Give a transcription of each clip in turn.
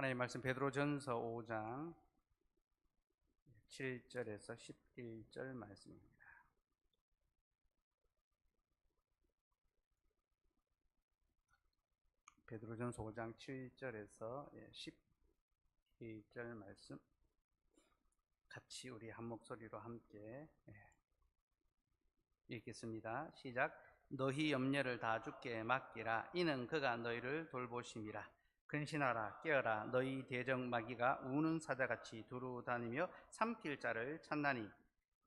하나님 말씀 베드로전서 5장 7절에서 11절 말씀입니다. 베드로전서 5장 7절에서 11절 말씀 같이 우리 한 목소리로 함께 읽겠습니다. 시작. 너희 염려를 다 주께 맡기라. 이는 그가 너희를 돌보심이라. 근신하라, 깨어라. 너희 대적 마귀가 우는 사자같이 두루 다니며 삼킬 자를 찾나니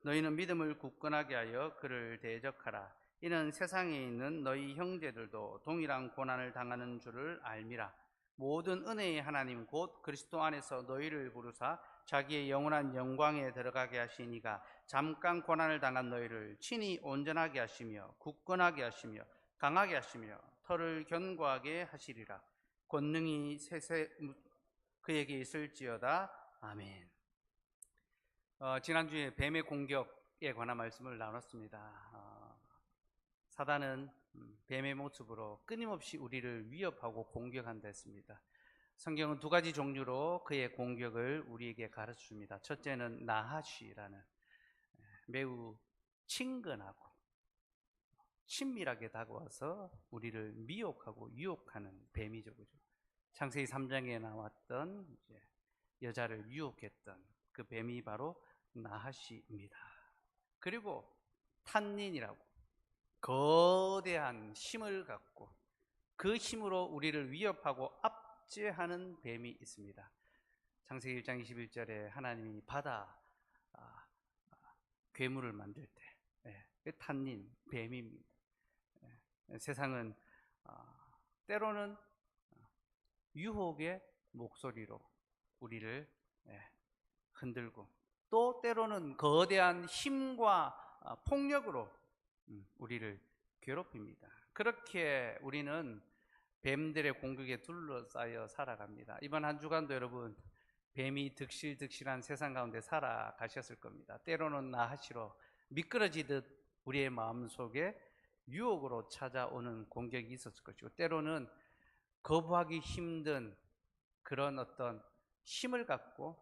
너희는 믿음을 굳건하게 하여 그를 대적하라. 이는 세상에 있는 너희 형제들도 동일한 고난을 당하는 줄을 알미라. 모든 은혜의 하나님 곧 그리스도 안에서 너희를 부르사 자기의 영원한 영광에 들어가게 하시니가 잠깐 고난을 당한 너희를 친히 온전하게 하시며 굳건하게 하시며 강하게 하시며 털을 견고하게 하시리라. 권능이 그에게 있을지어다. 아멘. 지난주에 뱀의 공격에 관한 말씀을 나눴습니다. 사단은 뱀의 모습으로 끊임없이 우리를 위협하고 공격한다 했습니다. 성경은 두 가지 종류로 그의 공격을 우리에게 가르쳐줍니다. 첫째는 나하시라는 매우 친근하고 친밀하게 다가와서 우리를 미혹하고 유혹하는 뱀이죠. 그죠? 창세기 3장에 나왔던 여자를 유혹했던 그 뱀이 바로 나하시입니다. 그리고 탄닌이라고 거대한 힘을 갖고 그 힘으로 우리를 위협하고 압제하는 뱀이 있습니다. 창세기 1장 21절에 하나님이 바다 괴물을 만들 때 탄닌, 뱀입니다. 세상은 때로는 유혹의 목소리로 우리를 흔들고 또 때로는 거대한 힘과 폭력으로 우리를 괴롭힙니다. 그렇게 우리는 뱀들의 공격에 둘러싸여 살아갑니다. 이번 한 주간도 여러분 뱀이 득실득실한 세상 가운데 살아가셨을 겁니다. 때로는 나하시로 미끄러지듯 우리의 마음속에 유혹으로 찾아오는 공격이 있었을 것이고 때로는 거부하기 힘든 그런 어떤 힘을 갖고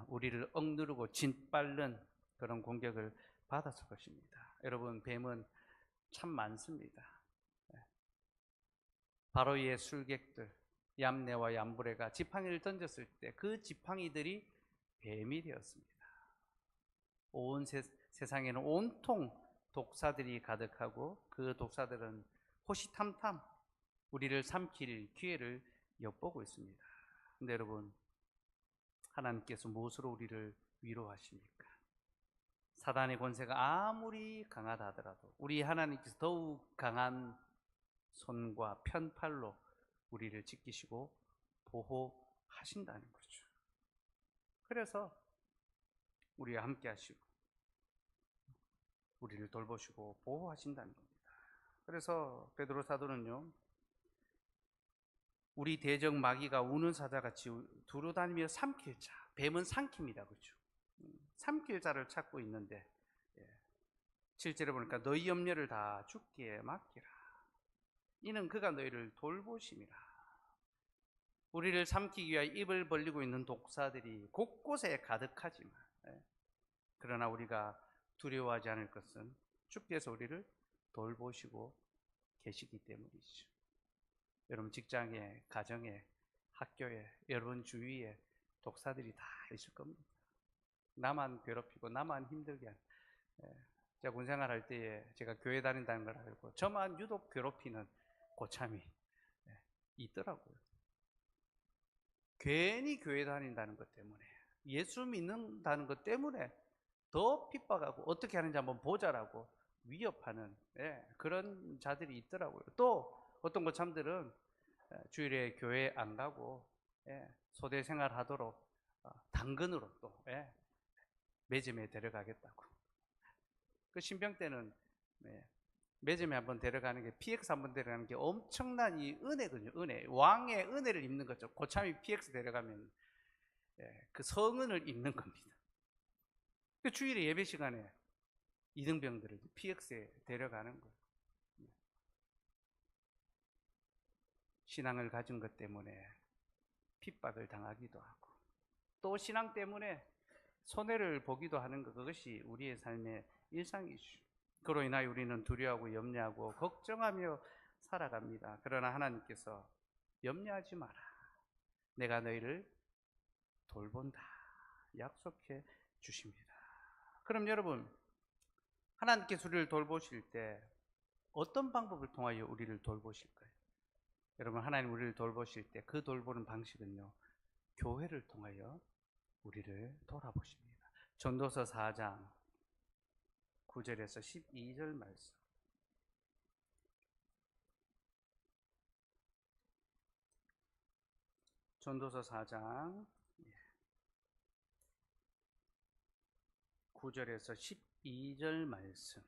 우리를 억누르고 짓밟는 그런 공격을 받았을 것입니다. 여러분 뱀은 참 많습니다. 바로의 술객들 얌네와 얌브레가 지팡이를 던졌을 때 그 지팡이들이 뱀이 되었습니다. 온 세상에는 온통 독사들이 가득하고 그 독사들은 호시탐탐 우리를 삼킬 기회를 엿보고 있습니다. 근데 여러분 하나님께서 무엇으로 우리를 위로하십니까? 사단의 권세가 아무리 강하다 하더라도 우리 하나님께서 더욱 강한 손과 편팔로 우리를 지키시고 보호하신다는 거죠. 그래서 우리와 함께 하시고 우리를 돌보시고 보호하신다는 겁니다. 그래서 베드로 사도는요, 우리 대적 마귀가 우는 사자같이 두루다니며 삼킬 자, 뱀은 삼킵니다. 그렇죠? 삼킬 자를 찾고 있는데 7절에 보니까 너희 염려를 다 주께 맡기라. 이는 그가 너희를 돌보심이라. 우리를 삼키기 위하여 입을 벌리고 있는 독사들이 곳곳에 가득하지만 그러나 우리가 두려워하지 않을 것은 주께서 우리를 돌보시고 계시기 때문이죠. 여러분 직장에, 가정에, 학교에, 여러분 주위에 독사들이 다 있을 겁니다. 나만 괴롭히고 나만 힘들게 하는. 제가 군생활 할 때에 제가 교회 다닌다는 걸 알고 저만 유독 괴롭히는 고참이 있더라고요. 괜히 교회 다닌다는 것 때문에 예수 믿는다는 것 때문에 더 핍박하고 어떻게 하는지 한번 보자라고 위협하는 그런 자들이 있더라고요. 또 어떤 고참들은 주일에 교회 안 가고 소대 생활 하도록 당근으로 또 매점에 데려가겠다고. 그 신병 때는 매점에 한번 데려가는 게 PX 한번 데려가는 게 엄청난 이 은혜거든요. 은혜, 왕의 은혜를 입는 거죠. 고참이 PX 데려가면 그 성은을 입는 겁니다. 그 주일에 예배 시간에 이등병들을 PX에 데려가는 거예요. 신앙을 가진 것 때문에 핍박을 당하기도 하고 또 신앙 때문에 손해를 보기도 하는 것, 그것이 우리의 삶의 일상이죠. 그로 인하여 우리는 두려워하고 염려하고 걱정하며 살아갑니다. 그러나 하나님께서 염려하지 마라, 내가 너희를 돌본다 약속해 주십니다. 그럼 여러분, 하나님께서 우리를 돌보실 때 어떤 방법을 통하여 우리를 돌보실까요? 여러분, 하나님 우리를 돌보실 때 그 돌보는 방식은요, 교회를 통하여 우리를 돌아보십니다. 전도서 4장 9절에서 12절 말씀. 전도서 4장 9절에서 12절 말씀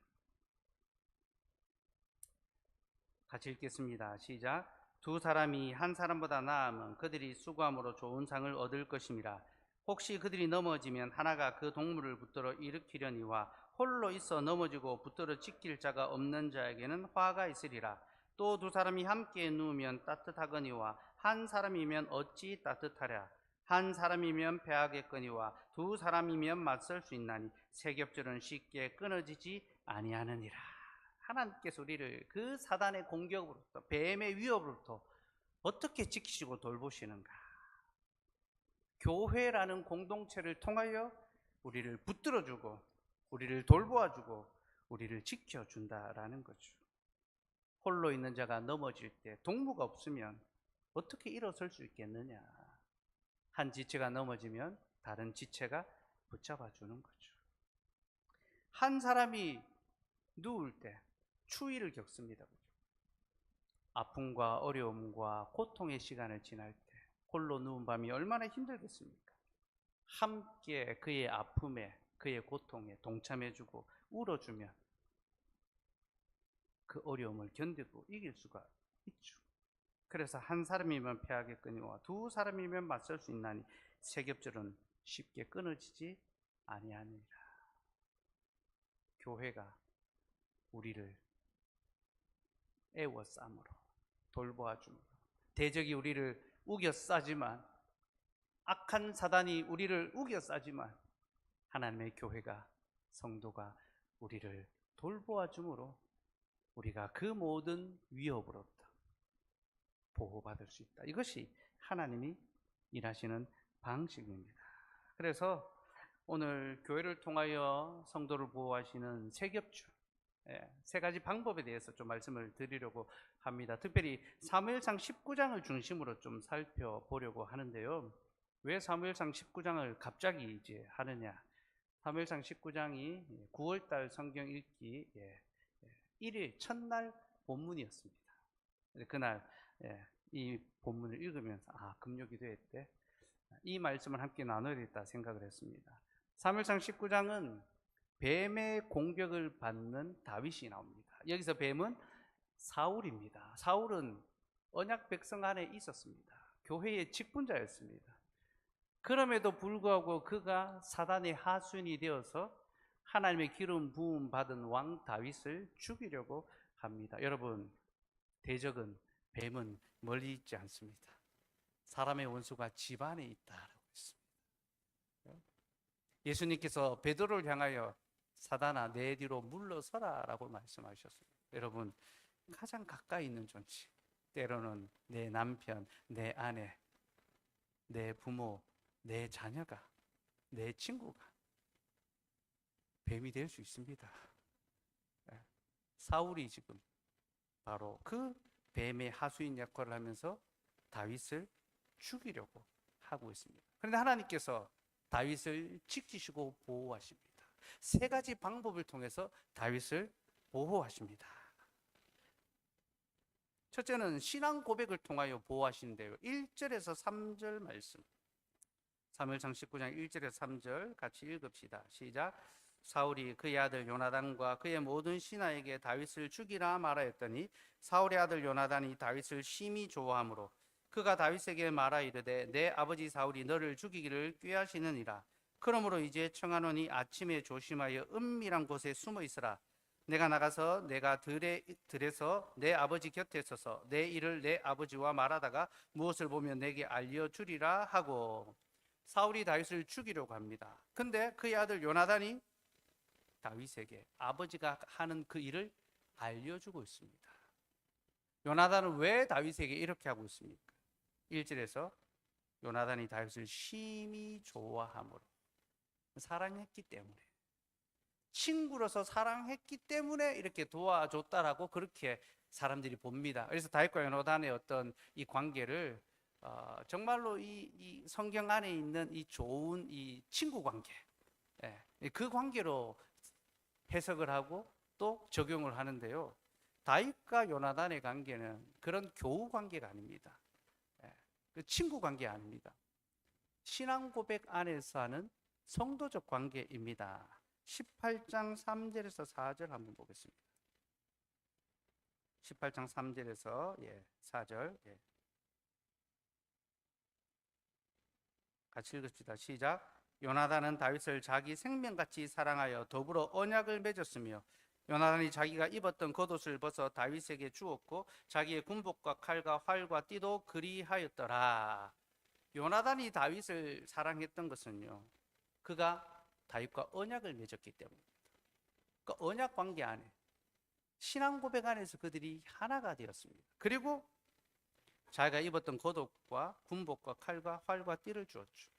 같이 읽겠습니다. 시작. 두 사람이 한 사람보다 나으면 그들이 수고함으로 좋은 상을 얻을 것임이라. 혹시 그들이 넘어지면 하나가 그 동물을 붙들어 일으키려니와 홀로 있어 넘어지고 붙들어 지킬 자가 없는 자에게는 화가 있으리라. 또 두 사람이 함께 누우면 따뜻하거니와 한 사람이면 어찌 따뜻하랴. 한 사람이면 패하겠거니와 두 사람이면 맞설 수 있나니 세 겹줄은 쉽게 끊어지지 아니하느니라. 하나님께서 우리를 그 사단의 공격으로부터, 뱀의 위협으로부터 어떻게 지키시고 돌보시는가? 교회라는 공동체를 통하여 우리를 붙들어주고 우리를 돌보아주고 우리를 지켜준다라는 거죠. 홀로 있는 자가 넘어질 때 동무가 없으면 어떻게 일어설 수 있겠느냐? 한 지체가 넘어지면 다른 지체가 붙잡아 주는 거죠. 한 사람이 누울 때 추위를 겪습니다. 아픔과 어려움과 고통의 시간을 지날 때 홀로 누운 밤이 얼마나 힘들겠습니까? 함께 그의 아픔에, 그의 고통에 동참해주고 울어주면 그 어려움을 견디고 이길 수가 있죠. 그래서 한 사람이면 패하겠거니와 두 사람이면 맞설 수 있나니 세 겹줄은 쉽게 끊어지지 아니하느니라. 교회가 우리를 애워싸므로 돌보아주므로 대적이 우리를 우겨싸지만, 악한 사단이 우리를 우겨싸지만 하나님의 교회가, 성도가 우리를 돌보아주므로 우리가 그 모든 위협으로부터 보호받을 수 있다. 이것이 하나님이 일하시는 방식입니다. 그래서 오늘 교회를 통하여 성도를 보호하시는 세 겹줄, 세 가지 방법에 대해서 좀 말씀을 드리려고 합니다. 특별히 사무엘상 19장을 중심으로 좀 살펴보려고 하는데요. 왜 사무엘상 19장을 갑자기 이제 하느냐? 사무엘상 19장이 9월달 성경 읽기 1일 첫날 본문이었습니다. 그날 이 본문을 읽으면서 금요기도회 때 이 말씀을 함께 나눠야겠다 생각을 했습니다. 사무엘상 19장은 뱀의 공격을 받는 다윗이 나옵니다. 여기서 뱀은 사울입니다. 사울은 언약 백성 안에 있었습니다. 교회의 직분자였습니다. 그럼에도 불구하고 그가 사단의 하수인이 되어서 하나님의 기름 부음 받은 왕 다윗을 죽이려고 합니다. 여러분, 대적은, 뱀은 멀리 있지 않습니다. 사람의 원수가 집 안에 있다라고 했습니다. 예수님께서 베드로를 향하여 사단아 내 뒤로 물러서라라고 말씀하셨습니다. 여러분, 가장 가까이 있는 존재, 때로는 내 남편, 내 아내, 내 부모, 내 자녀가, 내 친구가 뱀이 될 수 있습니다. 사울이 지금 바로 그 뱀의 하수인 역할을 하면서 다윗을 죽이려고 하고 있습니다. 그런데 하나님께서 다윗을 지키시고 보호하십니다. 세 가지 방법을 통해서 다윗을 보호하십니다. 첫째는 신앙 고백을 통하여 보호하시는데요. 1절에서 3절 말씀, 사무엘상 19장 1절에서 3절 같이 읽읍시다. 시작. 사울이 그의 아들 요나단과 그의 모든 신하에게 다윗을 죽이라 말하 했더니 사울의 아들 요나단이 다윗을 심히 좋아하므로 그가 다윗에게 말하 이르되 내 아버지 사울이 너를 죽이기를 꾀하시느니라. 그러므로 이제 청하노니 아침에 조심하여 은밀한 곳에 숨어 있으라. 내가 나가서 내가 들에서 내 아버지 곁에 서서 내 일을 내 아버지와 말하다가 무엇을 보면 내게 알려주리라 하고 사울이 다윗을 죽이려고 합니다. 근데 그의 아들 요나단이 다윗에게 아버지가 하는 그 일을 알려주고 있습니다. 요나단은 왜 다윗에게 이렇게 하고 있습니까? 1절에서 요나단이 다윗을 심히 좋아함으로, 사랑했기 때문에, 친구로서 사랑했기 때문에 이렇게 도와줬다라고 그렇게 사람들이 봅니다. 그래서 다윗과 요나단의 어떤 이 관계를 정말로 이 성경 안에 있는 이 좋은 이 친구 관계, 그 관계로 해석을 하고 또 적용을 하는데요. 다윗과 요나단의 관계는 그런 교우 관계가 아닙니다. 그 친구 관계 아닙니다. 신앙 고백 안에서 하는 성도적 관계입니다. 18장 3절에서 4절 한번 보겠습니다. 18장 3절에서 4절 같이 읽읍시다. 시작. 요나단은 다윗을 자기 생명같이 사랑하여 더불어 언약을 맺었으며 요나단이 자기가 입었던 겉옷을 벗어 다윗에게 주었고 자기의 군복과 칼과 활과 띠도 그리하였더라. 요나단이 다윗을 사랑했던 것은요, 그가 다윗과 언약을 맺었기 때문입니다. 그 언약 관계 안에, 신앙 고백 안에서 그들이 하나가 되었습니다. 그리고 자기가 입었던 겉옷과 군복과 칼과 활과 띠를 주었죠.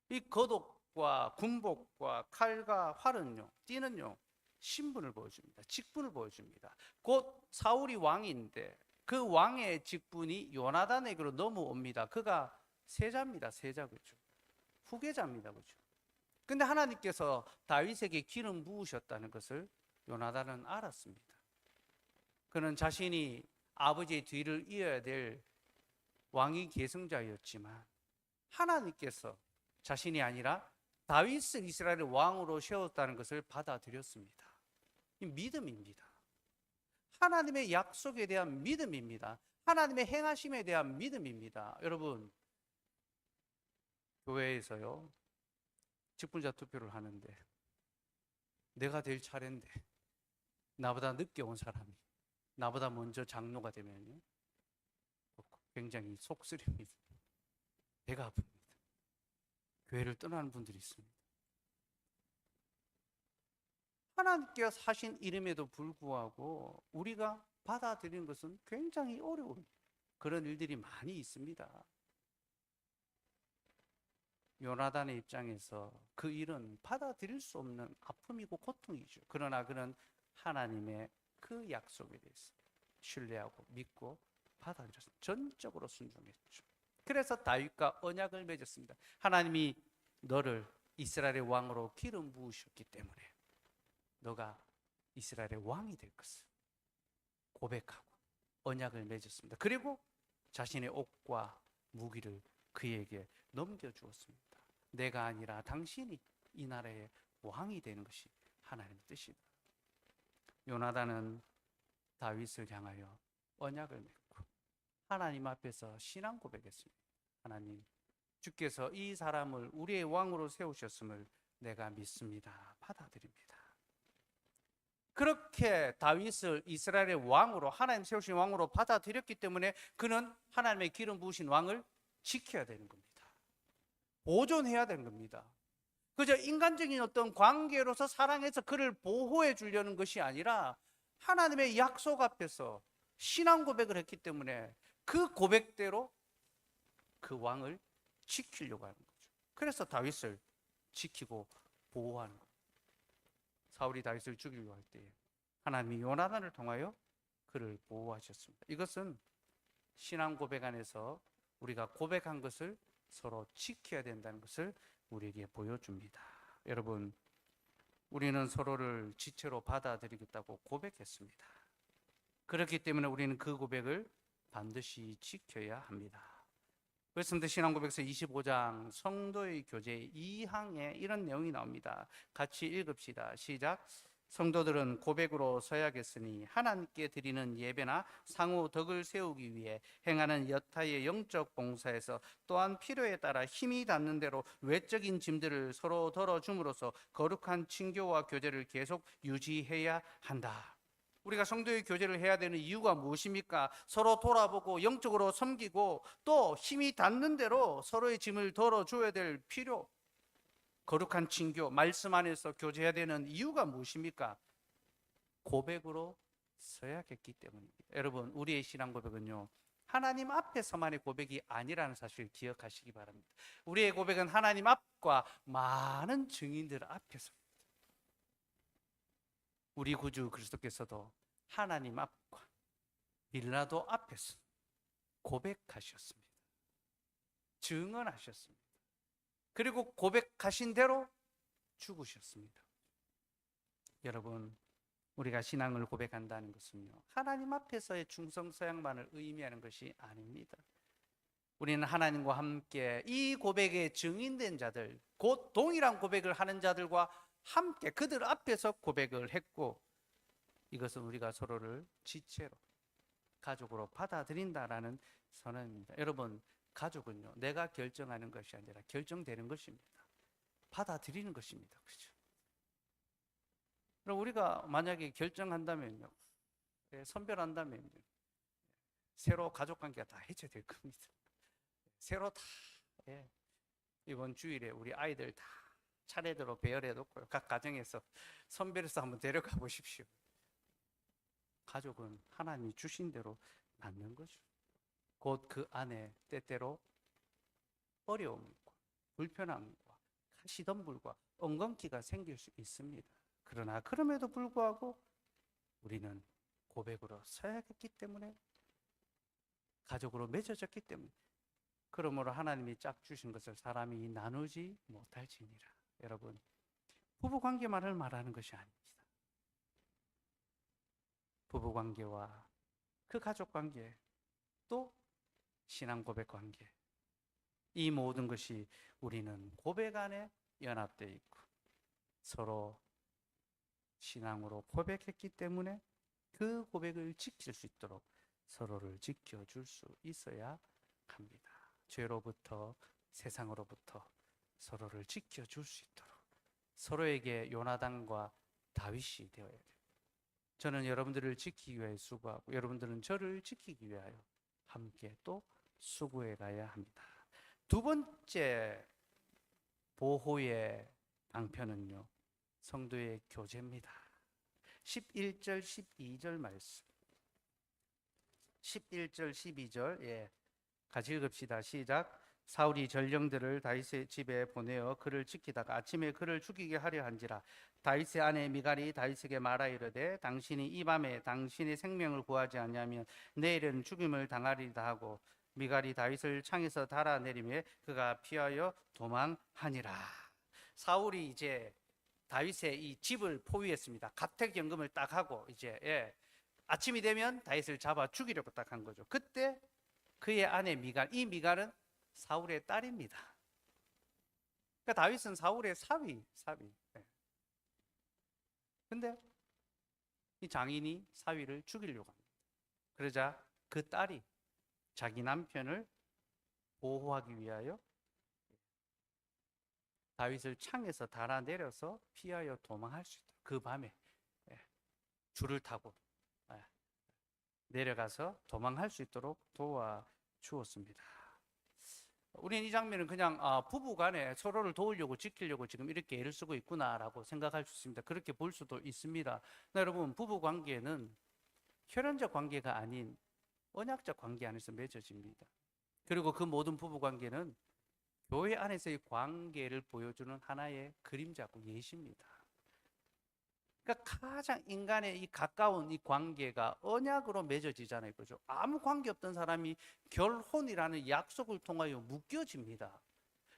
이 겉옷과 군복과 칼과 활은요, 띠는요, 신분을 보여줍니다. 직분을 보여줍니다. 곧 사울이 왕인데 그 왕의 직분이 요나단에게로 넘어옵니다. 그가 세자입니다. 세자, 그렇죠? 후계자입니다. 그렇죠? 근데 하나님께서 다윗에게 기름 부으셨다는 것을 요나단은 알았습니다. 그는 자신이 아버지의 뒤를 이어야 될 왕위 계승자였지만 하나님께서 자신이 아니라 다윗을 이스라엘의 왕으로 세웠다는 것을 받아들였습니다. 이 믿음입니다. 하나님의 약속에 대한 믿음입니다. 하나님의 행하심에 대한 믿음입니다. 여러분, 교회에서요, 직분자 투표를 하는데 내가 될 차례인데 나보다 늦게 온 사람이 나보다 먼저 장로가 되면요, 굉장히 속쓰립니다. 배가 아픕니다. 교회를 떠나는 분들이 있습니다. 하나님께서 하신 이름에도 불구하고 우리가 받아들이는 것은 굉장히 어려운 그런 일들이 많이 있습니다. 요나단의 입장에서 그 일은 받아들일 수 없는 아픔이고 고통이죠. 그러나 그는 하나님의 그 약속에 대해서 신뢰하고 믿고 받아들였습니다. 전적으로 순종했죠. 그래서 다윗과 언약을 맺었습니다. 하나님이 너를 이스라엘의 왕으로 기름 부으셨기 때문에 너가 이스라엘의 왕이 될 것을 고백하고 언약을 맺었습니다. 그리고 자신의 옥과 무기를 그에게 넘겨주었습니다. 내가 아니라 당신이 이 나라의 왕이 되는 것이 하나님의 뜻이다. 요나단은 다윗을 향하여 언약을 맺고 하나님 앞에서 신앙 고백했습니다. 하나님, 주께서 이 사람을 우리의 왕으로 세우셨음을 내가 믿습니다. 받아들입니다. 그렇게 다윗을 이스라엘의 왕으로, 하나님 세우신 왕으로 받아들였기 때문에 그는 하나님의 기름 부으신 왕을 지켜야 되는 겁니다. 보존해야 되는 겁니다. 그저 인간적인 어떤 관계로서 사랑해서 그를 보호해 주려는 것이 아니라 하나님의 약속 앞에서 신앙 고백을 했기 때문에 그 고백대로 그 왕을 지키려고 하는 거죠. 그래서 다윗을 지키고 보호하는 거예요. 사울이 다윗을 죽이려고 할 때에 하나님이 요나단을 통하여 그를 보호하셨습니다. 이것은 신앙 고백 안에서 우리가 고백한 것을 서로 지켜야 된다는 것을 우리에게 보여줍니다. 여러분, 우리는 서로를 지체로 받아들이겠다고 고백했습니다. 그렇기 때문에 우리는 그 고백을 반드시 지켜야 합니다. 그렇습니다. 신앙고백서 25장 성도의 교제 2항에 이런 내용이 나옵니다. 같이 읽읍시다. 시작. 성도들은 고백으로 서야겠으니 하나님께 드리는 예배나 상호 덕을 세우기 위해 행하는 여타의 영적 봉사에서 또한 필요에 따라 힘이 닿는 대로 외적인 짐들을 서로 덜어줌으로써 거룩한 친교와 교제를 계속 유지해야 한다. 우리가 성도의 교제를 해야 되는 이유가 무엇입니까? 서로 돌아보고 영적으로 섬기고 또 힘이 닿는 대로 서로의 짐을 덜어줘야 될 필요, 거룩한 친교, 말씀 안에서 교제해야 되는 이유가 무엇입니까? 고백으로 서야겠기 때문입니다. 여러분, 우리의 신앙 고백은요, 하나님 앞에서만의 고백이 아니라는 사실을 기억하시기 바랍니다. 우리의 고백은 하나님 앞과 많은 증인들 앞에서, 우리 구주 그리스도께서도 하나님 앞과 빌라도 앞에서 고백하셨습니다. 증언하셨습니다. 그리고 고백하신 대로 죽으셨습니다. 여러분, 우리가 신앙을 고백한다는 것은요, 하나님 앞에서의 충성서양만을 의미하는 것이 아닙니다. 우리는 하나님과 함께 이 고백에 증인된 자들, 곧 동일한 고백을 하는 자들과 함께 그들 앞에서 고백을 했고, 이것은 우리가 서로를 지체로, 가족으로 받아들인다라는 선언입니다. 여러분, 가족은요, 내가 결정하는 것이 아니라 결정되는 것입니다. 받아들이는 것입니다. 그렇죠? 그럼 우리가 만약에 결정한다면요, 선별한다면요, 새로 가족 관계가 다 해체될 겁니다. 새로 다, 이번 주일에 우리 아이들 다 차례대로 배열해 놓고요, 각 가정에서 선별해서 한번 데려가 보십시오. 가족은 하나님이 주신 대로 낳는 거죠. 곧 그 안에 때때로 어려움과 불편함과 가시덤불과 엉겅퀴가 생길 수 있습니다. 그러나 그럼에도 불구하고 우리는 고백으로 서야겠기 때문에, 가족으로 맺어졌기 때문에, 그러므로 하나님이 짝 주신 것을 사람이 나누지 못할지니라. 여러분, 부부관계만을 말하는 것이 아닙니다. 부부관계와 그 가족관계, 또 신앙 고백 관계, 이 모든 것이 우리는 고백 안에 연합되어 있고 서로 신앙으로 고백했기 때문에 그 고백을 지킬 수 있도록 서로를 지켜줄 수 있어야 합니다. 죄로부터, 세상으로부터 서로를 지켜줄 수 있도록 서로에게 요나단과 다윗이 되어야 돼요. 저는 여러분들을 지키기 위해 수고하고 여러분들은 저를 지키기 위하여 함께 또 수고해 가야 합니다. 두 번째 보호의 방편은요, 성도의 교제입니다. 11절 12절 말씀, 11절 12절 같이 읽읍시다. 시작. 사울이 전령들을 다윗의 집에 보내어 그를 지키다가 아침에 그를 죽이게 하려 한지라. 다윗의 아내 미갈이 다윗에게 말하 이르되 당신이 이 밤에 당신의 생명을 구하지 아니하면 내일은 죽임을 당하리다 하고, 미갈이 다윗을 창에서 달아내리매 그가 피하여 도망하니라. 사울이 이제 다윗의 이 집을 포위했습니다. 가택연금을 딱 하고 이제 아침이 되면 다윗을 잡아 죽이려고 딱 한 거죠. 그때 그의 아내 미갈, 이 미갈은 사울의 딸입니다. 그러니까 다윗은 사울의 사위. 근데 이 장인이 사위를 죽이려고 합니다. 그러자 그 딸이 자기 남편을 보호하기 위하여 다윗을 창에서 달아내려서 피하여 도망할 수 있도록 그 밤에 줄을 타고 내려가서 도망할 수 있도록 도와주었습니다. 우리는 이 장면은 그냥 부부간에 서로를 도우려고 지키려고 지금 이렇게 애를 쓰고 있구나라고 생각할 수 있습니다. 그렇게 볼 수도 있습니다. 여러분, 부부관계는 혈연적 관계가 아닌 언약적 관계 안에서 맺어집니다. 그리고 그 모든 부부관계는 교회 안에서의 관계를 보여주는 하나의 그림자고 예시입니다. 그러니까 가장 인간의 이 가까운 이 관계가 언약으로 맺어지잖아요. 그죠? 아무 관계 없던 사람이 결혼이라는 약속을 통하여 묶여집니다.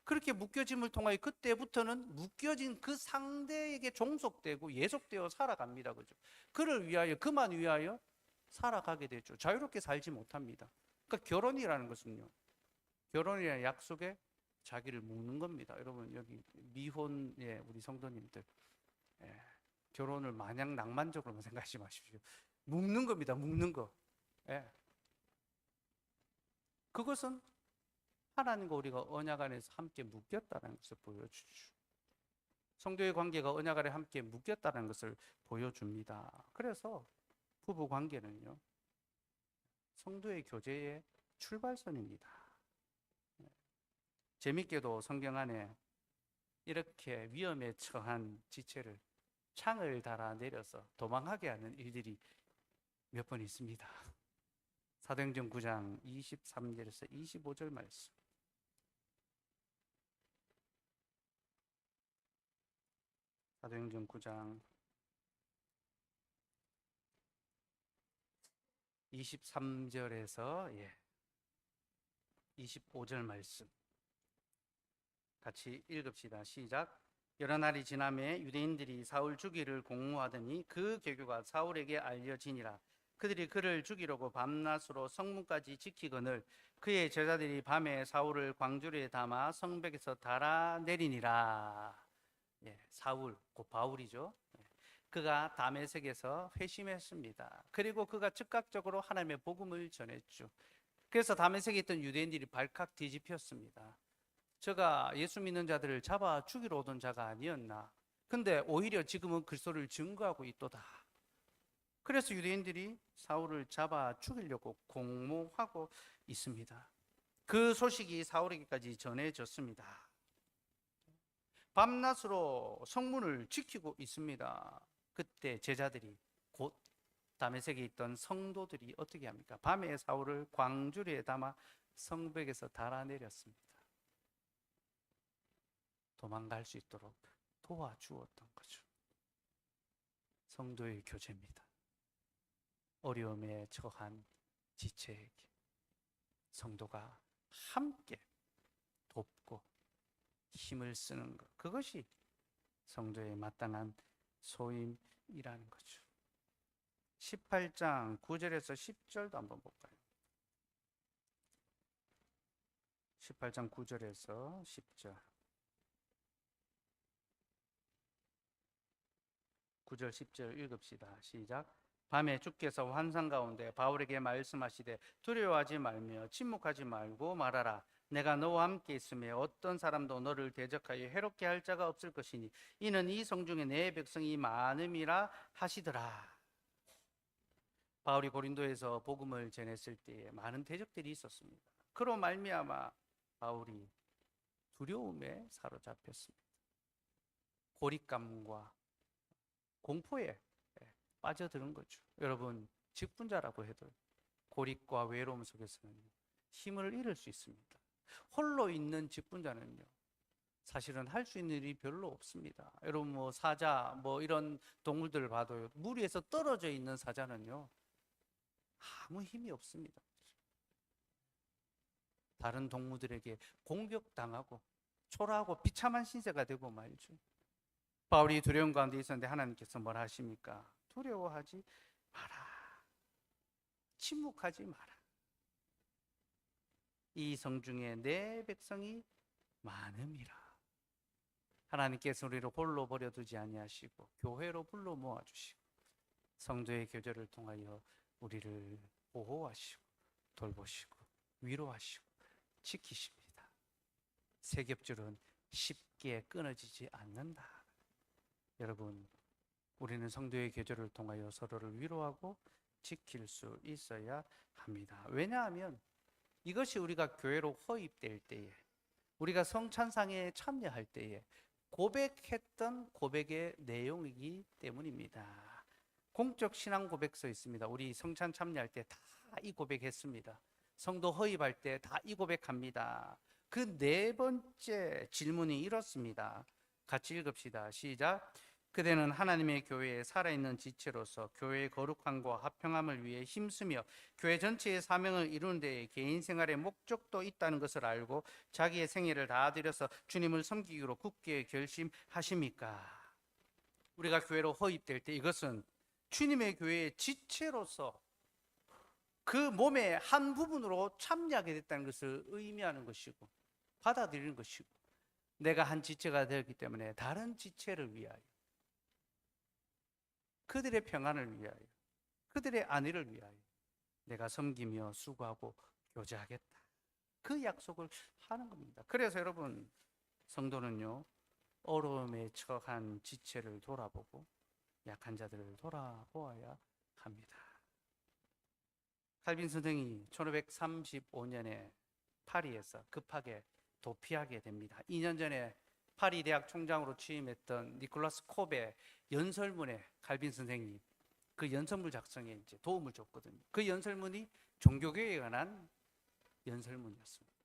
그렇게 묶여짐을 통하여 그때부터는 묶여진 그 상대에게 종속되고 예속되어 살아갑니다. 그죠? 그를 위하여, 그만 위하여 살아가게 되죠. 자유롭게 살지 못합니다. 그러니까 결혼이라는 것은요, 결혼이라는 약속에 자기를 묶는 겁니다. 여러분, 여기 미혼의 우리 성도님들, 결혼을 마냥 낭만적으로만 생각하지 마십시오. 묶는 겁니다. 묶는 거. 예. 그것은 하나님과 우리가 언약 안에서 함께 묶였다는 것을 보여주죠. 성도의 관계가 언약 안에 함께 묶였다는 것을 보여줍니다. 그래서 부부 관계는요, 성도의 교제의 출발선입니다. 재밌게도 성경 안에 이렇게 위험에 처한 지체를 창을 달아 내려서 도망하게 하는 일들이 몇 번 있습니다. 사도행전 9장 23절에서 25절 말씀. 사도행전 9장 23절에서 25절 말씀 같이 읽읍시다. 시작. 여러 날이 지나매 유대인들이 사울 죽이를 공모하더니 그 계교가 사울에게 알려지니라. 그들이 그를 죽이려고 밤낮으로 성문까지 지키거늘 그의 제자들이 밤에 사울을 광주리에 담아 성벽에서 달아내리니라. 사울, 곧 바울이죠. 그가 다메섹에서 회심했습니다. 그리고 그가 즉각적으로 하나님의 복음을 전했죠. 그래서 다메섹에 있던 유대인들이 발칵 뒤집혔습니다. 저가 예수 믿는 자들을 잡아 죽이러 오던 자가 아니었나. 근데 오히려 지금은 그리스도를 증거하고 있도다. 그래서 유대인들이 사울을 잡아 죽이려고 공모하고 있습니다. 그 소식이 사울에게까지 전해졌습니다. 밤낮으로 성문을 지키고 있습니다. 그때 제자들이, 곧 다메섹에 있던 성도들이 어떻게 합니까? 밤에 사울을 광주리에 담아 성벽에서 달아내렸습니다. 도망갈 수 있도록 도와주었던 거죠. 성도의 교제입니다. 어려움에 처한 지체에게 성도가 함께 돕고 힘을 쓰는 것, 그것이 성도의 마땅한 소임이라는 거죠. 18장 9절에서 10절도 한번 볼까요? 18장 9절에서 10절. 9절 10절 읽읍시다. 시작. 밤에 주께서 환상 가운데 바울에게 말씀하시되 두려워하지 말며 침묵하지 말고 말하라. 내가 너와 함께 있으며 어떤 사람도 너를 대적하여 해롭게 할 자가 없을 것이니 이는 이 성중에 내 백성이 많음이라 하시더라. 바울이 고린도에서 복음을 전했을 때에 많은 대적들이 있었습니다. 그로 말미암아 바울이 두려움에 사로잡혔습니다. 고립감과 공포에 빠져드는 거죠. 여러분, 직분자라고 해도 고립과 외로움 속에서는 힘을 잃을 수 있습니다. 홀로 있는 직분자는요, 사실은 할 수 있는 일이 별로 없습니다. 여러분, 사자, 이런 동물들을 봐도요, 물 위에서 떨어져 있는 사자는요, 아무 힘이 없습니다. 다른 동물들에게 공격당하고 초라하고 비참한 신세가 되고 말죠. 바울이 두려움 가운데 있었는데 하나님께서 뭘 하십니까? 두려워하지 마라. 침묵하지 마라. 이 성중에 내 백성이 많음이라. 하나님께서 우리를 홀로 버려두지 아니하시고 교회로 불러 모아주시고 성도의 교제를 통하여 우리를 보호하시고 돌보시고 위로하시고 지키십니다. 세 겹줄은 쉽게 끊어지지 않는다. 여러분, 우리는 성도의 교제를 통하여 서로를 위로하고 지킬 수 있어야 합니다. 왜냐하면 이것이 우리가 교회로 허입될 때에, 우리가 성찬상에 참여할 때에 고백했던 고백의 내용이기 때문입니다. 공적 신앙 고백서 있습니다. 우리 성찬 참여할 때 다 이 고백했습니다. 성도 허입할 때 다 이 고백합니다. 그 네 번째 질문이 이렇습니다. 같이 읽읍시다. 시작. 그대는 하나님의 교회에 살아있는 지체로서 교회의 거룩함과 합평함을 위해 힘쓰며 교회 전체의 사명을 이루는 데에 개인 생활의 목적도 있다는 것을 알고 자기의 생애를 다 들여서 주님을 섬기기로 굳게 결심하십니까? 우리가 교회로 허입될 때 이것은 주님의 교회의 지체로서 그 몸의 한 부분으로 참여하게 됐다는 것을 의미하는 것이고 받아들이는 것이고, 내가 한 지체가 되었기 때문에 다른 지체를 위하여 그들의 평안을 위하여, 그들의 안위를 위하여 내가 섬기며 수고하고 교제하겠다. 그 약속을 하는 겁니다. 그래서 여러분, 성도는요, 어려움에 처한 지체를 돌아보고 약한 자들을 돌아보아야 합니다. 칼빈 선생이 1535년에 파리에서 급하게 도피하게 됩니다. 2년 전에 파리 대학 총장으로 취임했던 니콜라스 콥의 연설문에 칼빈 선생이 그 연설문 작성에 이제 도움을 줬거든요. 그 연설문이 종교개혁에 관한 연설문이었습니다.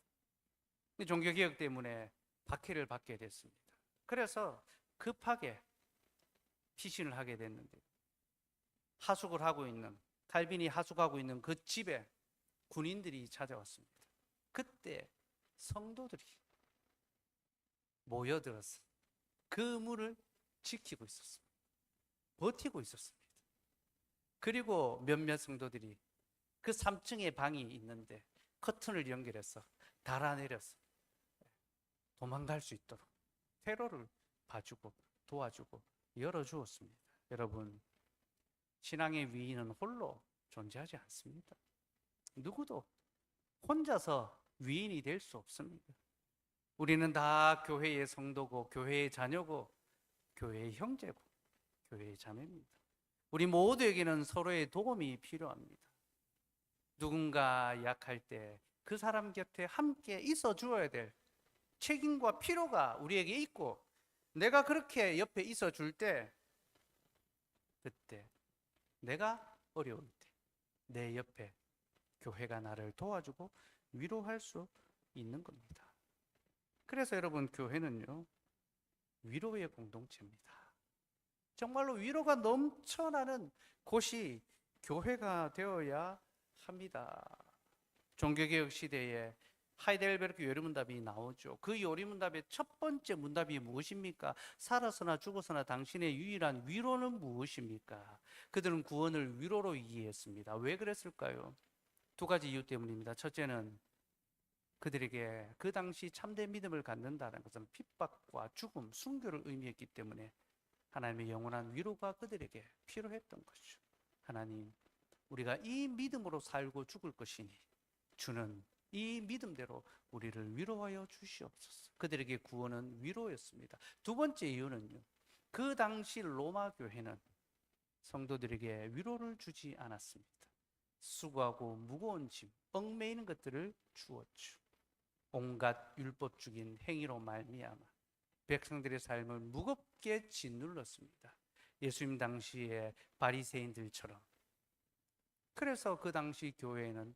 종교개혁 때문에 박해를 받게 됐습니다. 그래서 급하게 피신을 하게 됐는데, 하숙을 하고 있는, 칼빈이 하숙하고 있는 그 집에 군인들이 찾아왔습니다. 그때 성도들이 모여들어서 그 문을 지키고 있었습니다. 버티고 있었습니다. 그리고 몇몇 성도들이 그 3층에 방이 있는데 커튼을 연결해서 달아내려서 도망갈 수 있도록 퇴로를 봐주고 도와주고 열어주었습니다. 여러분, 신앙의 위인은 홀로 존재하지 않습니다. 누구도 혼자서 위인이 될 수 없습니다. 우리는 다 교회의 성도고, 교회의 자녀고, 교회의 형제고, 교회의 자매입니다. 우리 모두에게는 서로의 도움이 필요합니다. 누군가 약할 때 그 사람 곁에 함께 있어 주어야 될 책임과 필요가 우리에게 있고, 내가 그렇게 옆에 있어 줄 때, 그때 내가 어려울 때 내 옆에 교회가 나를 도와주고 위로할 수 있는 겁니다. 그래서 여러분, 교회는요, 위로의 공동체입니다. 정말로 위로가 넘쳐나는 곳이 교회가 되어야 합니다. 종교개혁 시대에 하이델베르크 요리문답이 나오죠. 그 요리문답의 첫 번째 문답이 무엇입니까? 살아서나 죽어서나 당신의 유일한 위로는 무엇입니까? 그들은 구원을 위로로 이해했습니다. 왜 그랬을까요? 두 가지 이유 때문입니다. 첫째는 그들에게 그 당시 참된 믿음을 갖는다는 것은 핍박과 죽음, 순교를 의미했기 때문에 하나님의 영원한 위로가 그들에게 필요했던 것이죠. 하나님, 우리가 이 믿음으로 살고 죽을 것이니 주는 이 믿음대로 우리를 위로하여 주시옵소서. 그들에게 구원은 위로였습니다. 두 번째 이유는요, 그 당시 로마 교회는 성도들에게 위로를 주지 않았습니다. 수고하고 무거운 짐, 얽매이는 것들을 주었죠. 온갖 율법적인 행위로 말미암아 백성들의 삶을 무겁게 짓눌렀습니다. 예수님 당시의 바리새인들처럼. 그래서 그 당시 교회에는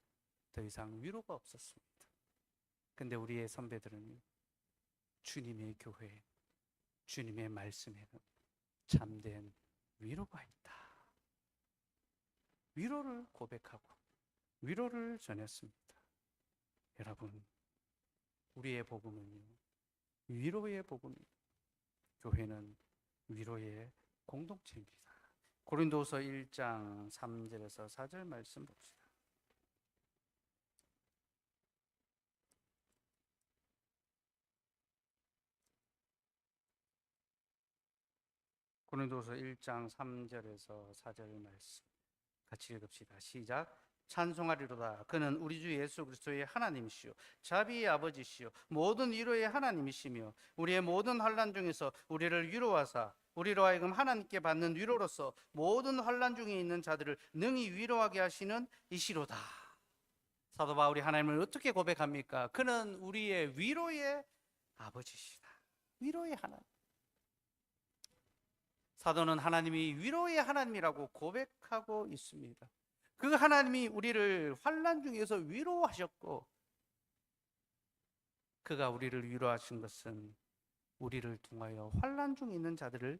더 이상 위로가 없었습니다. 근데 우리의 선배들은 주님의 교회, 주님의 말씀에는 참된 위로가 있다. 위로를 고백하고 위로를 전했습니다. 여러분, 우리의 복음은요, 위로의 복음입니다. 교회는 위로의 공동체입니다. 고린도서 1장 3절에서 4절 말씀 봅시다. 고린도서 1장 3절에서 4절 말씀 같이 읽읍시다. 시작. 찬송하리로다. 그는 우리 주 예수 그리스도의 하나님이시요 자비의 아버지시요 모든 위로의 하나님이시며 우리의 모든 환난 중에서 우리를 위로하사 우리로 하여금 하나님께 받는 위로로서 모든 환난 중에 있는 자들을 능히 위로하게 하시는 이시로다. 사도 바울이 하나님을 어떻게 고백합니까? 그는 우리의 위로의 아버지시다. 위로의 하나님. 사도는 하나님이 위로의 하나님이라고 고백하고 있습니다. 그 하나님이 우리를 환난 중에서 위로하셨고, 그가 우리를 위로하신 것은 우리를 통하여 환난 중에 있는 자들을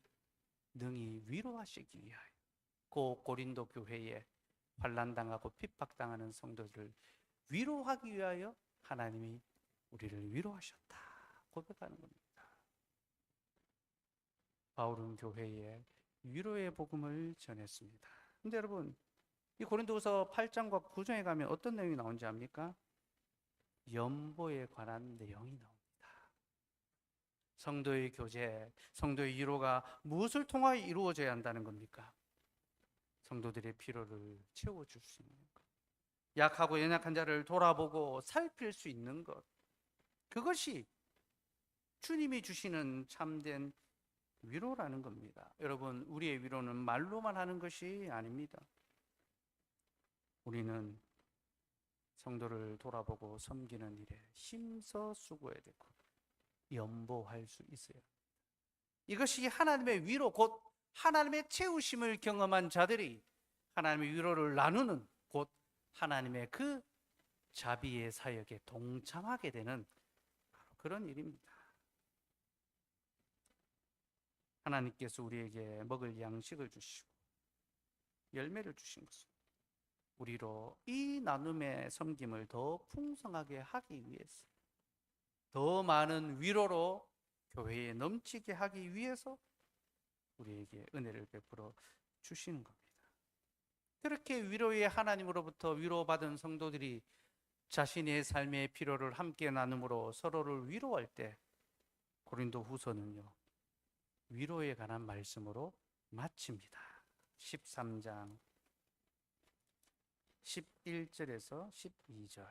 능히 위로하시기 위하여, 그 고린도 교회에 환난당하고 핍박당하는 성도들을 위로하기 위하여 하나님이 우리를 위로하셨다 고백하는 겁니다. 바울은 교회에 위로의 복음을 전했습니다. 근데 여러분, 이 고린도서 8장과 9장에 가면 어떤 내용이 나오는지 압니까? 연보에 관한 내용이 나옵니다. 성도의 교제, 성도의 위로가 무엇을 통하여 이루어져야 한다는 겁니까? 성도들의 필요를 채워줄 수 있는 것, 약하고 연약한 자를 돌아보고 살필 수 있는 것, 그것이 주님이 주시는 참된 위로라는 겁니다. 여러분, 우리의 위로는 말로만 하는 것이 아닙니다. 우리는 성도를 돌아보고 섬기는 일에 힘써 수고해야 되고 연보할 수 있어요. 이것이 하나님의 위로, 곧 하나님의 채우심을 경험한 자들이 하나님의 위로를 나누는, 곧 하나님의 그 자비의 사역에 동참하게 되는 그런 일입니다. 하나님께서 우리에게 먹을 양식을 주시고 열매를 주신 것은 우리로 이 나눔의 섬김을 더 풍성하게 하기 위해서, 더 많은 위로로 교회에 넘치게 하기 위해서 우리에게 은혜를 베풀어 주시는 겁니다. 그렇게 위로의 하나님으로부터 위로받은 성도들이 자신의 삶의 필요를 함께 나눔으로 서로를 위로할 때 고린도 후서는요, 위로에 관한 말씀으로 마칩니다. 13장 11절에서 12절,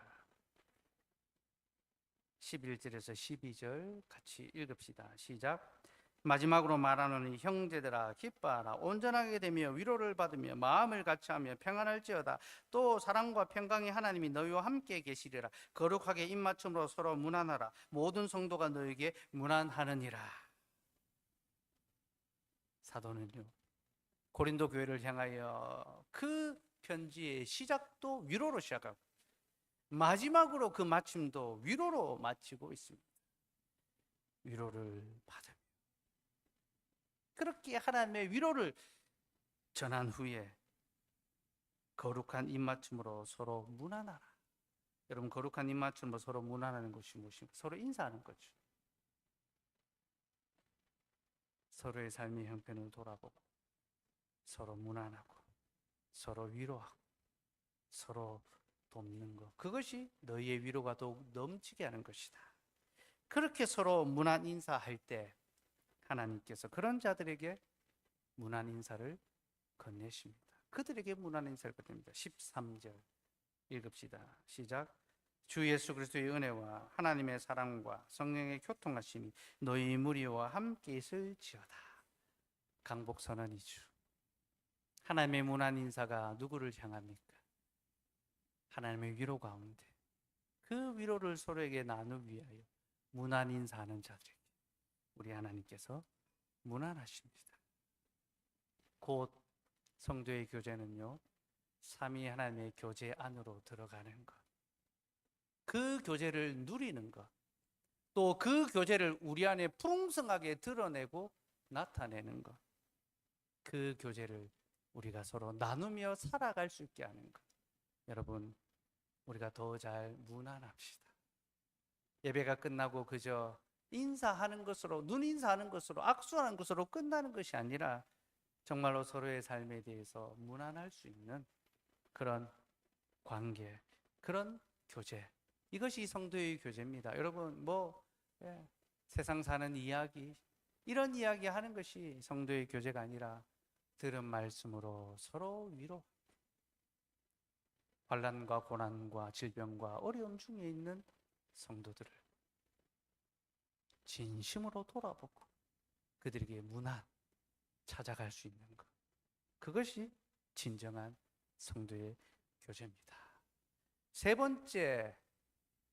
11절에서 12절 같이 읽읍시다. 시작. 마지막으로 말하노니 형제들아 기뻐하라. 온전하게 되며 위로를 받으며 마음을 같이하며 평안할지어다. 또 사랑과 평강의 하나님이 너희와 함께 계시리라. 거룩하게 입맞춤으로 서로 문안하라. 모든 성도가 너에게 문안하느니라. 사도는요, 고린도 교회를 향하여 그 편지의 시작도 위로로 시작하고 마지막으로 그 마침도 위로로 마치고 있습니다. 위로를 받으며 그렇게 하나님의 위로를 전한 후에 거룩한 입맞춤으로 서로 문안하라. 여러분, 거룩한 입맞춤으로 서로 문안하는 것이 무엇입니까? 서로 인사하는 거죠. 서로의 삶의 형편을 돌아보고 서로 문안하고 서로 위로하고 서로 돕는 것, 그것이 너희의 위로가 더욱 넘치게 하는 것이다. 그렇게 서로 문안 인사할 때 하나님께서 그런 자들에게 문안 인사를 건네십니다. 그들에게 문안 인사를 건넵니다. 13절 읽읍시다. 시작. 주 예수 그리스도의 은혜와 하나님의 사랑과 성령의 교통하심이 너희 무리와 함께 있을지어다. 강복 선언이죠. 하나님의 문안 인사가 누구를 향합니까? 하나님의 위로 가운데 그 위로를 서로에게 나누기 위하여 문안 인사하는 자들에게 우리 하나님께서 문안하십니다. 곧 성도의 교제는요, 삼위 하나님의 교제 안으로 들어가는 것, 그 교제를 누리는 것, 또 그 교제를 우리 안에 풍성하게 드러내고 나타내는 것, 그 교제를 우리가 서로 나누며 살아갈 수 있게 하는 것. 여러분, 우리가 더 잘 문안합시다. 예배가 끝나고 그저 인사하는 것으로, 눈 인사하는 것으로, 악수하는 것으로 끝나는 것이 아니라 정말로 서로의 삶에 대해서 문안할 수 있는 그런 관계, 그런 교제, 이것이 성도의 교제입니다. 여러분, 세상 사는 이야기, 이런 이야기 하는 것이 성도의 교제가 아니라 들은 말씀으로 서로 위로, 환난과 고난과 질병과 어려움 중에 있는 성도들을 진심으로 돌아보고 그들에게 문안 찾아갈 수 있는 것, 그것이 진정한 성도의 교제입니다. 세 번째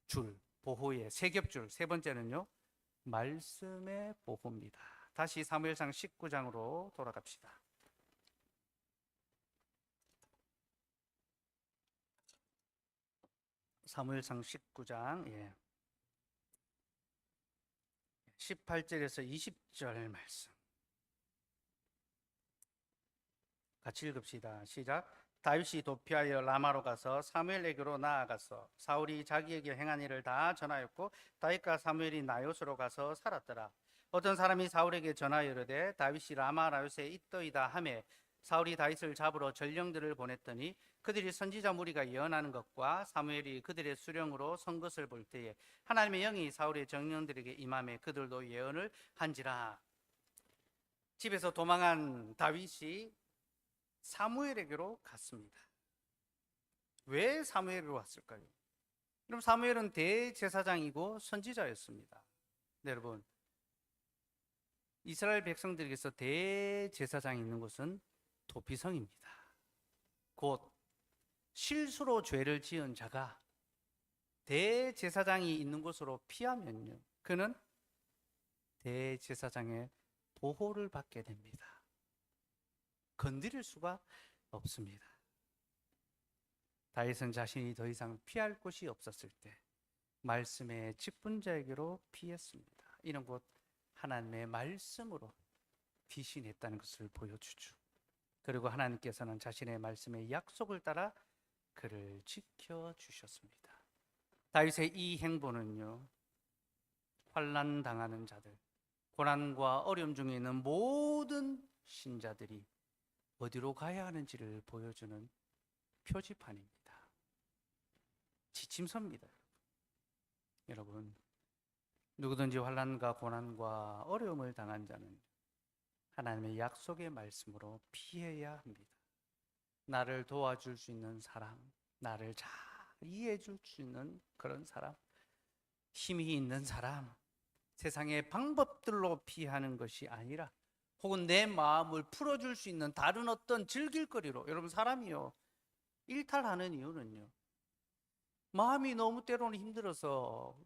줄, 보호의 세 겹줄, 세 번째는요, 말씀의 보호입니다. 다시 사무엘상 19장으로 돌아갑시다. 사무엘상 19장 18절에서 20절 말씀 같이 읽읍시다. 시작. 다윗이 도피하여 라마로 가서 사무엘에게로 나아가서 사울이 자기에게 행한 일을 다 전하였고 다윗과 사무엘이 나요스로 가서 살았더라. 어떤 사람이 사울에게 전하여 이르되 다윗이 라마 나요스에 있더이다 하매 사울이 다윗을 잡으러 전령들을 보냈더니 그들이 선지자 무리가 예언하는 것과 사무엘이 그들의 수령으로 선 것을 볼 때에 하나님의 영이 사울의 정령들에게 임하매 그들도 예언을 한지라. 집에서 도망한 다윗이 사무엘에게로 갔습니다. 왜 사무엘에게로 갔을까요? 그럼 사무엘은 대제사장이고 선지자였습니다. 네, 여러분, 이스라엘 백성들에게서 대제사장이 있는 곳은 도피성입니다. 곧 실수로 죄를 지은 자가 대제사장이 있는 곳으로 피하면요, 그는 대제사장의 보호를 받게 됩니다. 건드릴 수가 없습니다. 다윗은 자신이 더 이상 피할 곳이 없었을 때 말씀의 직분자에게로 피했습니다. 이는 곧 하나님의 말씀으로 피신했다는 것을 보여주죠. 그리고 하나님께서는 자신의 말씀의 약속을 따라 그를 지켜주셨습니다. 다윗의 이 행보는요, 환난 당하는 자들, 고난과 어려움 중에 있는 모든 신자들이 어디로 가야 하는지를 보여주는 표지판입니다. 지침서입니다. 여러분, 누구든지 환난과 고난과 어려움을 당한 자는 하나님의 약속의 말씀으로 피해야 합니다. 나를 도와줄 수 있는 사람, 나를 잘 이해해 줄 수 있는 그런 사람, 힘이 있는 사람, 세상의 방법들로 피하는 것이 아니라 혹은 내 마음을 풀어줄 수 있는 다른 어떤 즐길거리로. 여러분, 사람이요, 일탈하는 이유는요, 마음이 너무 때로는 힘들어서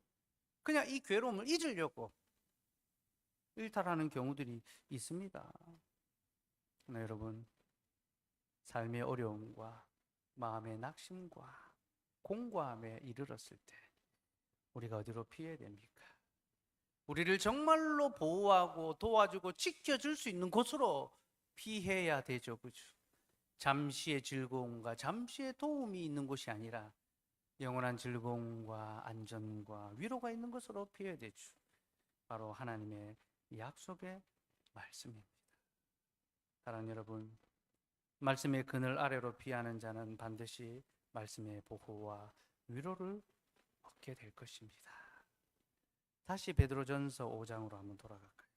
그냥 이 괴로움을 잊으려고 일탈하는 경우들이 있습니다. 그러나 여러분, 삶의 어려움과 마음의 낙심과 공고함에 이르렀을 때 우리가 어디로 피해야 됩니까? 우리를 정말로 보호하고 도와주고 지켜줄 수 있는 곳으로 피해야 되죠, 그죠? 잠시의 즐거움과 잠시의 도움이 있는 곳이 아니라 영원한 즐거움과 안전과 위로가 있는 곳으로 피해야 되죠. 바로 하나님의 약속의 말씀입니다. 사랑하는 여러분, 말씀의 그늘 아래로 피하는 자는 반드시 말씀의 보호와 위로를 얻게 될 것입니다. 다시 베드로전서 5장으로 한번 돌아갈까요?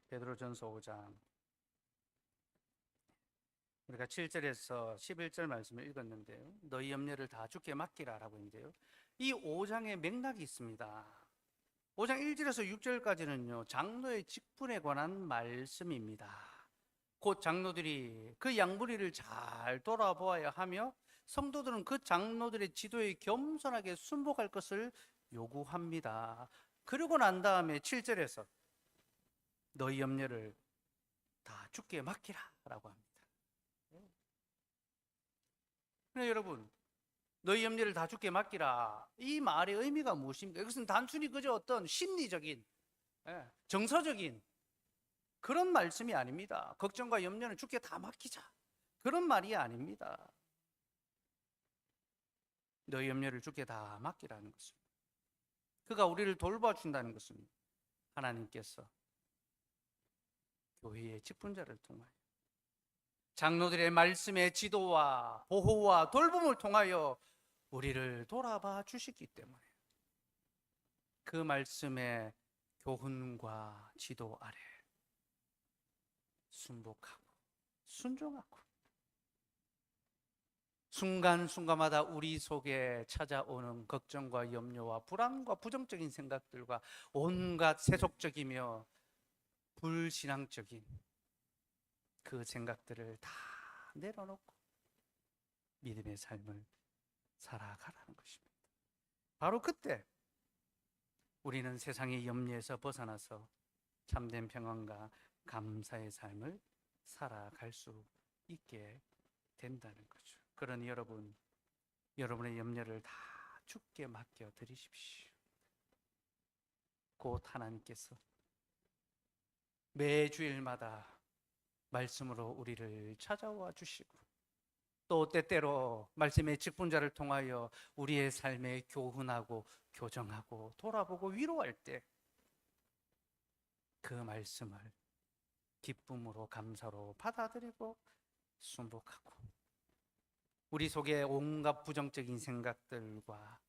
베드로전서 5장, 우리가 7절에서 11절 말씀을 읽었는데요, 너희 염려를 다 주께 맡기라 라고 했는데요, 이 5장의 맥락이 있습니다. 5장 1절에서 6절까지는요, 장로의 직분에 관한 말씀입니다. 곧 장로들이 그 양무리를 잘 돌아보아야 하며 성도들은 그 장로들의 지도에 겸손하게 순복할 것을 요구합니다. 그러고 난 다음에 7절에서 너희 염려를 다 주께 맡기라 라고 합니다. 그런데 여러분, 너희 염려를 다 주께 맡기라, 이 말의 의미가 무엇입니까? 이것은 단순히 그저 어떤 심리적인, 정서적인 그런 말씀이 아닙니다. 걱정과 염려는 주께 다 맡기자, 그런 말이 아닙니다. 너희 염려를 주께 다 맡기라는 것입니다. 그가 우리를 돌봐준다는 것은 하나님께서 교회의 직분자를 통하여 장로들의 말씀의 지도와 보호와 돌봄을 통하여 우리를 돌아봐 주시기 때문에 그 말씀의 교훈과 지도 아래 순복하고 순종하고 순간순간마다 우리 속에 찾아오는 걱정과 염려와 불안과 부정적인 생각들과 온갖 세속적이며 불신앙적인 그 생각들을 다 내려놓고 믿음의 삶을 살아가라는 것입니다. 바로 그때 우리는 세상의 염려에서 벗어나서 참된 평안과 감사의 삶을 살아갈 수 있게 된다는 거죠. 그러니 여러분, 여러분의 염려를 다 주께 맡겨 드리십시오. 곧 하나님께서 매주일마다 말씀으로 우리를 찾아와 주시고 또 때때로 말씀의 직분자를 통하여 우리의 삶에 교훈하고 교정하고 돌아보고 위로할 때 그 말씀을 기쁨으로 감사로 받아들이고 순복하고 우리 속에 온갖 부정적인 생각들과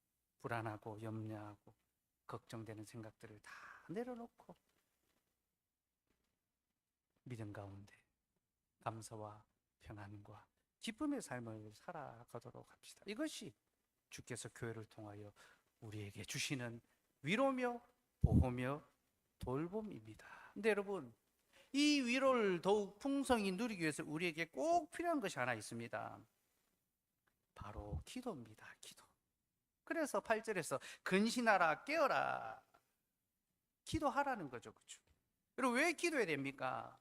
불안하고 염려하고 걱정되는 생각들을 다 내려놓고 믿음 가운데 감사와 평안과 기쁨의 삶을 살아가도록 합시다. 이것이 주께서 교회를 통하여 우리에게 주시는 위로며 보호며 돌봄입니다. 근데 여러분, 이 위로를 더욱 풍성히 누리기 위해서 우리에게 꼭 필요한 것이 하나 있습니다. 바로 기도입니다. 기도. 그래서 8절에서 근신하라, 깨어라, 기도하라는 거죠. 그렇죠? 그리고 왜 기도해야 됩니까?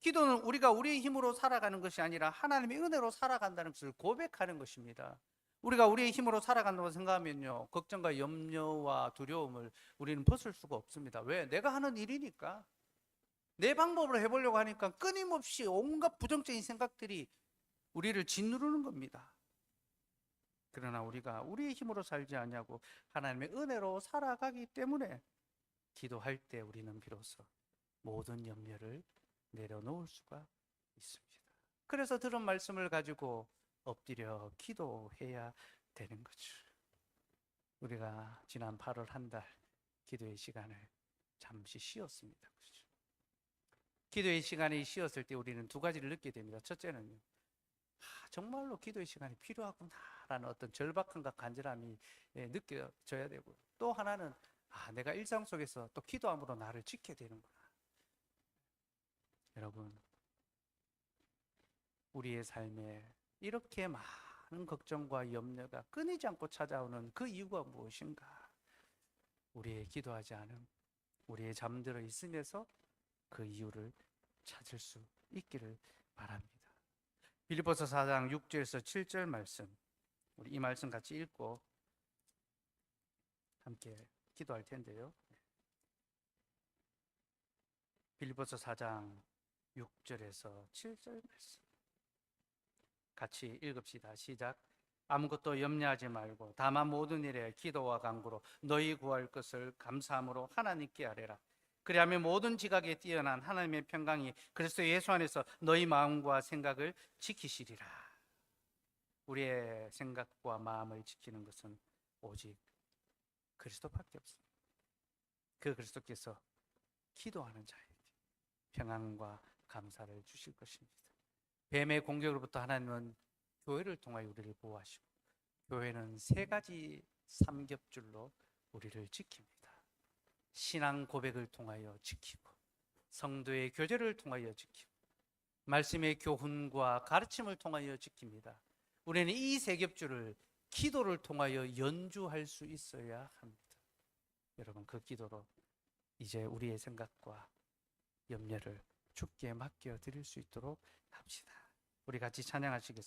기도는 우리가 우리의 힘으로 살아가는 것이 아니라 하나님의 은혜로 살아간다는 것을 고백하는 것입니다. 우리가 우리의 힘으로 살아간다고 생각하면요, 걱정과 염려와 두려움을 우리는 벗을 수가 없습니다. 왜? 내가 하는 일이니까. 내 방법으로 해보려고 하니까 끊임없이 온갖 부정적인 생각들이 우리를 짓누르는 겁니다. 그러나 우리가 우리의 힘으로 살지 않냐고 하나님의 은혜로 살아가기 때문에 기도할 때 우리는 비로소 모든 염려를 내려놓을 수가 있습니다. 그래서 들은 말씀을 가지고 엎드려 기도해야 되는 거죠. 우리가 지난 8월 한 달 기도의 시간을 잠시 쉬었습니다. 그렇죠? 기도의 시간이 쉬었을 때 우리는 두 가지를 느끼게 됩니다. 첫째는요, 정말로 기도의 시간이 필요하구나라는 어떤 절박함과 간절함이 느껴져야 되고요. 또 하나는 내가 일상 속에서 또 기도함으로 나를 지켜야 되는구나. 여러분, 우리의 삶에 이렇게 많은 걱정과 염려가 끊이지 않고 찾아오는 그 이유가 무엇인가? 우리의 기도하지 않음, 우리의 잠들어 있음에서 그 이유를 찾을 수 있기를 바랍니다. 빌립보서 4장 6절에서 7절 말씀, 우리 이 말씀 같이 읽고 함께 기도할 텐데요. 빌립보서 4장 6절에서 7절 말씀 같이 읽읍시다. 시작. 아무것도 염려하지 말고 다만 모든 일에 기도와 간구로 너희 구할 것을 감사함으로 하나님께 아뢰라. 그리하면 모든 지각에 뛰어난 하나님의 평강이 그리스도 예수 안에서 너희 마음과 생각을 지키시리라. 우리의 생각과 마음을 지키는 것은 오직 그리스도밖에 없습니다. 그 그리스도께서 기도하는 자에게 평안과 감사를 주실 것입니다. 뱀의 공격으로부터 하나님은 교회를 통하여 우리를 보호하시고, 교회는 세 가지 삼겹줄로 우리를 지킵니다. 신앙 고백을 통하여 지키고, 성도의 교제를 통하여 지키고, 말씀의 교훈과 가르침을 통하여 지킵니다. 우리는 이 세 겹줄을 기도를 통하여 연주할 수 있어야 합니다. 여러분, 그 기도로 이제 우리의 생각과 염려를 주께 맡겨 드릴 수 있도록 합시다. 우리 같이 찬양하시겠습니다.